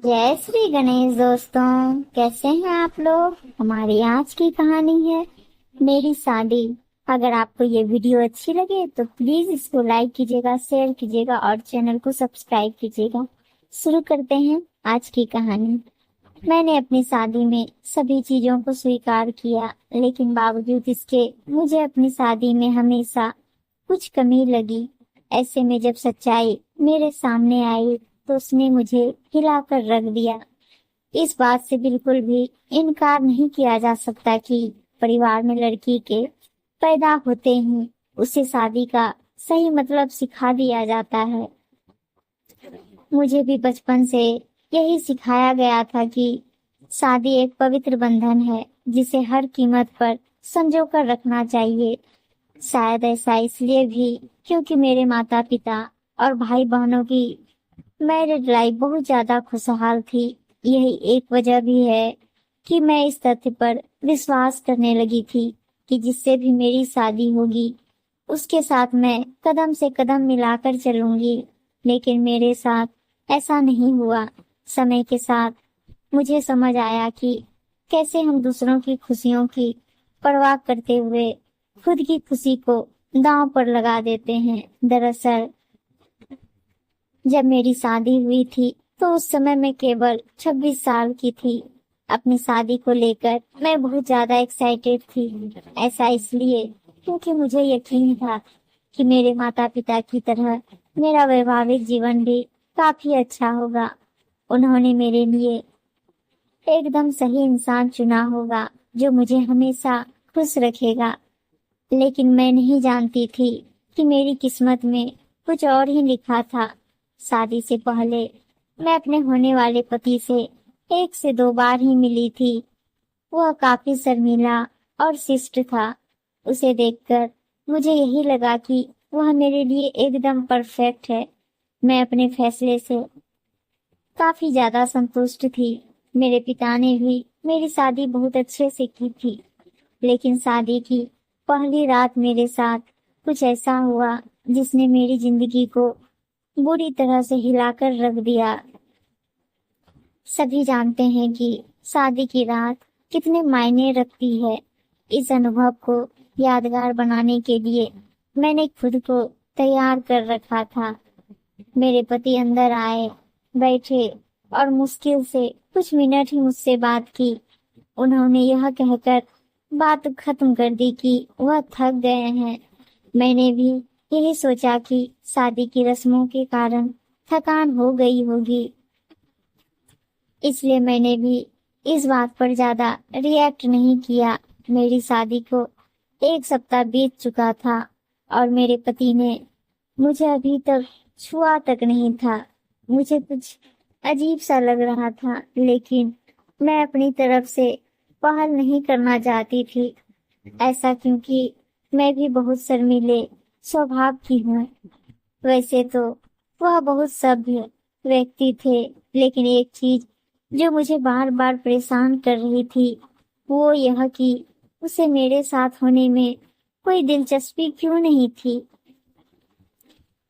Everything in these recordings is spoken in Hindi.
जय श्री गणेश दोस्तों, कैसे हैं आप लोग। हमारी आज की कहानी है मेरी शादी। अगर आपको ये वीडियो अच्छी लगे तो प्लीज इसको लाइक कीजिएगा, शेयर कीजिएगा और चैनल को सब्सक्राइब कीजिएगा। शुरू करते हैं आज की कहानी। मैंने अपनी शादी में सभी चीजों को स्वीकार किया, लेकिन बावजूद इसके मुझे अपनी शादी में हमेशा कुछ कमी लगी। ऐसे में जब सच्चाई मेरे सामने आई तो उसने मुझे हिलाकर रख दिया। इस बात से बिल्कुल भी इनकार नहीं किया जा सकता कि परिवार में लड़की के पैदा होते ही उसे शादी का सही मतलब सिखा दिया जाता है। मुझे भी बचपन से यही सिखाया गया था कि शादी एक पवित्र बंधन है जिसे हर कीमत पर संजो कर रखना चाहिए। शायद ऐसा इसलिए भी क्योंकि मेरे माता पिता और भाई बहनों की मैरिड लाइफ बहुत ज्यादा खुशहाल थी। यही एक वजह भी है कि मैं इस तथ्य पर विश्वास करने लगी थी कि जिससे भी मेरी शादी होगी उसके साथ मैं कदम से कदम मिलाकर चलूंगी। लेकिन मेरे साथ ऐसा नहीं हुआ। समय के साथ मुझे समझ आया कि कैसे हम दूसरों की खुशियों की परवाह करते हुए खुद की खुशी को दांव पर लगा देते हैं। दरअसल जब मेरी शादी हुई थी तो उस समय मैं केवल 26 साल की थी। अपनी शादी को लेकर मैं बहुत ज्यादा एक्साइटेड थी। ऐसा इसलिए क्योंकि मुझे यकीन था कि मेरे माता पिता की तरह मेरा वैवाहिक जीवन भी काफी अच्छा होगा। उन्होंने मेरे लिए एकदम सही इंसान चुना होगा जो मुझे हमेशा खुश रखेगा। लेकिन मैं नहीं जानती थी कि मेरी किस्मत में कुछ और ही लिखा था। शादी से पहले मैं अपने होने वाले पति से 1 से 2 बार ही मिली थी। वह काफी शर्मीला और शिष्ट था। उसे देखकर मुझे यही लगा कि वह मेरे लिए एकदम परफेक्ट है। मैं अपने फैसले से काफी ज्यादा संतुष्ट थी। मेरे पिता ने भी मेरी शादी बहुत अच्छे से की थी। लेकिन शादी की पहली रात मेरे साथ कुछ ऐसा हुआ जिसने मेरी जिंदगी को बुरी तरह से हिलाकर रख दिया। सभी जानते हैं कि शादी की रात कितने मायने रखती है। इस अनुभव को यादगार बनाने के लिए मैंने खुद को तैयार कर रखा था। मेरे पति अंदर आए, बैठे और मुश्किल से कुछ मिनट ही मुझसे बात की। उन्होंने यह कहकर बात खत्म कर दी कि वह थक गए हैं। मैंने भी यही सोचा कि शादी की रस्मों के कारण थकान हो गई होगी, इसलिए मैंने भी इस बात पर ज्यादा रिएक्ट नहीं किया। मेरी शादी को 1 सप्ताह बीत चुका था और मेरे पति ने मुझे अभी तक छुआ तक नहीं था। मुझे कुछ अजीब सा लग रहा था, लेकिन मैं अपनी तरफ से पहल नहीं करना चाहती थी। ऐसा क्योंकि मैं भी बहुत शर्मीले स्वभाव की हूँ। वैसे तो वह बहुत सभ्य व्यक्ति थे, लेकिन एक चीज जो मुझे बार बार परेशान कर रही थी वो यह कि उसे मेरे साथ होने में कोई दिलचस्पी क्यों नहीं थी।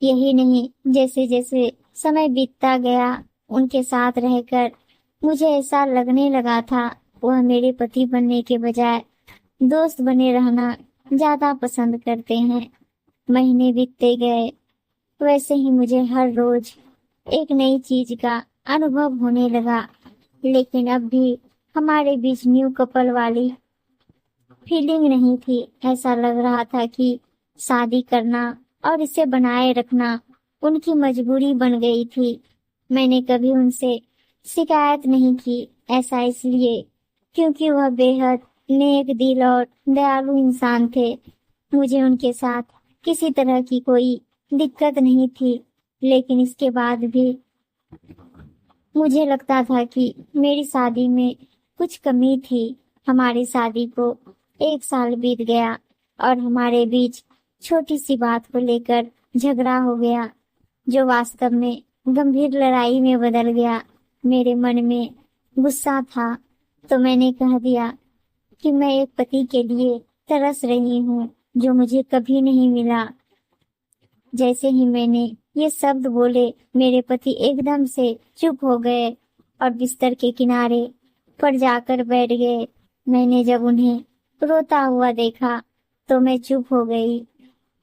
यही नहीं, जैसे जैसे समय बीतता गया उनके साथ रहकर मुझे ऐसा लगने लगा था वह मेरे पति बनने के बजाय दोस्त बने रहना ज्यादा पसंद करते हैं। महीने बीतते गए, वैसे ही मुझे हर रोज एक नई चीज का अनुभव होने लगा। लेकिन अब भी हमारे बीच न्यू कपल वाली फीलिंग नहीं थी। ऐसा लग रहा था कि शादी करना और इसे बनाए रखना उनकी मजबूरी बन गई थी। मैंने कभी उनसे शिकायत नहीं की। ऐसा इसलिए क्योंकि वह बेहद नेक दिल और दयालु इंसान थे। मुझे उनके साथ किसी तरह की कोई दिक्कत नहीं थी। लेकिन इसके बाद भी मुझे लगता था कि मेरी शादी में कुछ कमी थी। हमारी शादी को 1 साल बीत गया और हमारे बीच छोटी सी बात को लेकर झगड़ा हो गया, जो वास्तव में गंभीर लड़ाई में बदल गया। मेरे मन में गुस्सा था तो मैंने कह दिया कि मैं एक पति के लिए तरस रही हूँ जो मुझे कभी नहीं मिला। जैसे ही मैंने ये शब्द बोले मेरे पति एकदम से चुप हो गए और बिस्तर के किनारे पर जाकर बैठ गए। मैंने जब उन्हें रोता हुआ देखा तो मैं चुप हो गई।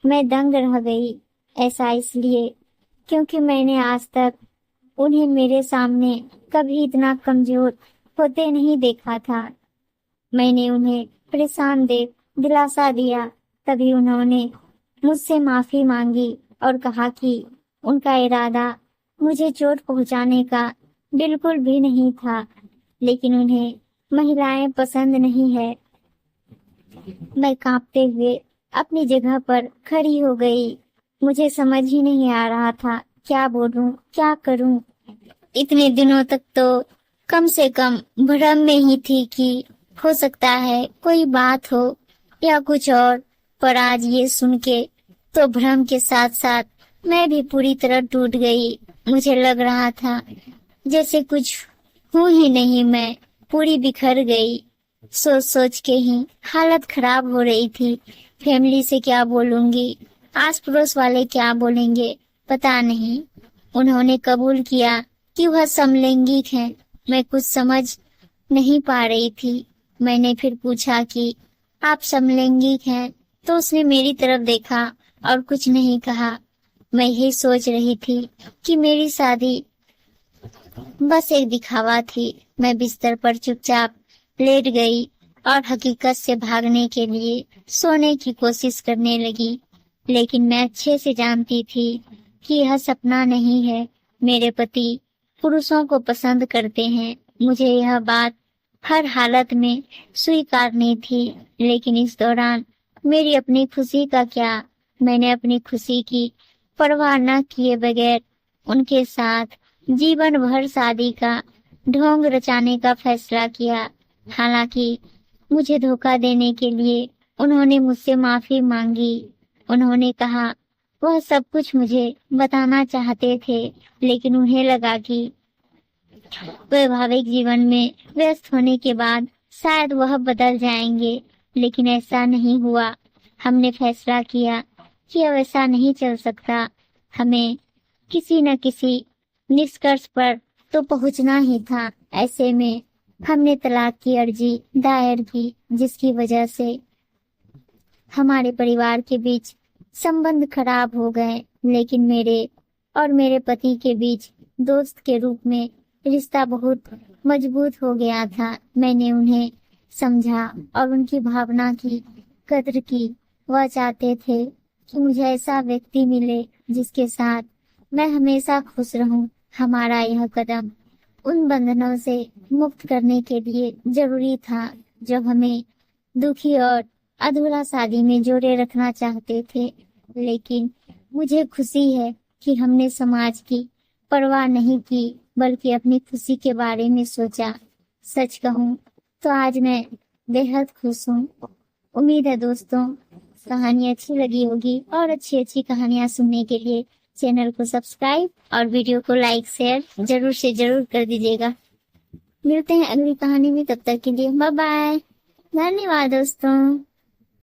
मैं दंग रह गई। ऐसा इसलिए क्योंकि मैंने आज तक उन्हें मेरे सामने कभी इतना कमजोर होते नहीं देखा था। मैंने उन्हें परेशान देख दिलासा दिया। तभी उन्होंने मुझसे माफी मांगी और कहा कि उनका इरादा मुझे चोट पहुंचाने का बिल्कुल भी नहीं था, लेकिन उन्हें महिलाएं पसंद नहीं है। मैं कांपते हुए अपनी जगह पर खड़ी हो गई। मुझे समझ ही नहीं आ रहा था क्या बोलूं, क्या करूं। इतने दिनों तक तो कम से कम भ्रम में ही थी कि हो सकता है कोई बात हो या कुछ और, पर आज ये सुन के तो भ्रम के साथ साथ मैं भी पूरी तरह टूट गई। मुझे लग रहा था जैसे कुछ हूं ही नहीं, मैं पूरी बिखर गई। सोच सोच के ही हालत खराब हो रही थी। फैमिली से क्या बोलूंगी, आस पड़ोस वाले क्या बोलेंगे, पता नहीं। उन्होंने कबूल किया कि वह समलैंगिक है। मैं कुछ समझ नहीं पा रही थी। मैंने फिर पूछा कि आप समलैंगिक हैं, तो उसने मेरी तरफ देखा और कुछ नहीं कहा। मैं यही सोच रही थी कि मेरी शादी बस एक दिखावा थी। मैं बिस्तर पर चुपचाप लेट गई और हकीकत से भागने के लिए सोने की कोशिश करने लगी। लेकिन मैं अच्छे से जानती थी कि यह सपना नहीं है। मेरे पति पुरुषों को पसंद करते हैं। मुझे यह बात हर हालत में स्वीकारनी थी। लेकिन इस दौरान मेरी अपनी खुशी का क्या? मैंने अपनी खुशी की परवाह न किए बगैर उनके साथ जीवन भर शादी का ढोंग रचाने का फैसला किया। हालांकि मुझे धोखा देने के लिए उन्होंने मुझसे माफी मांगी। उन्होंने कहा वह सब कुछ मुझे बताना चाहते थे, लेकिन उन्हें लगा कि वैवाहिक जीवन में व्यस्त होने के बाद शायद वह बदल जाएंगे। लेकिन ऐसा नहीं हुआ। हमने फैसला किया कि अब ऐसा नहीं चल सकता। हमें किसी न किसी निष्कर्ष पर तो पहुंचना ही था। ऐसे में हमने तलाक की अर्जी दायर की, जिसकी वजह से हमारे परिवार के बीच संबंध खराब हो गए। लेकिन मेरे और मेरे पति के बीच दोस्त के रूप में रिश्ता बहुत मजबूत हो गया था। मैंने उन्हें समझा और उनकी भावना की कद्र की। वह चाहते थे कि मुझे ऐसा व्यक्ति मिले जिसके साथ मैं हमेशा खुश रहूं। हमारा यह कदम उन बंधनों से मुक्त करने के लिए जरूरी था जो हमें दुखी और अधूरा शादी में जोड़े रखना चाहते थे। लेकिन मुझे खुशी है कि हमने समाज की परवाह नहीं की, बल्कि अपनी खुशी के बारे में सोचा। सच कहूँ तो आज मैं बेहद खुश हूँ। उम्मीद है दोस्तों कहानी अच्छी लगी होगी, और अच्छी कहानियाँ सुनने के लिए चैनल को सब्सक्राइब और वीडियो को लाइक शेयर जरूर से जरूर कर दीजिएगा। मिलते हैं अगली कहानी में, तब तक के लिए बाय बाय। धन्यवाद दोस्तों।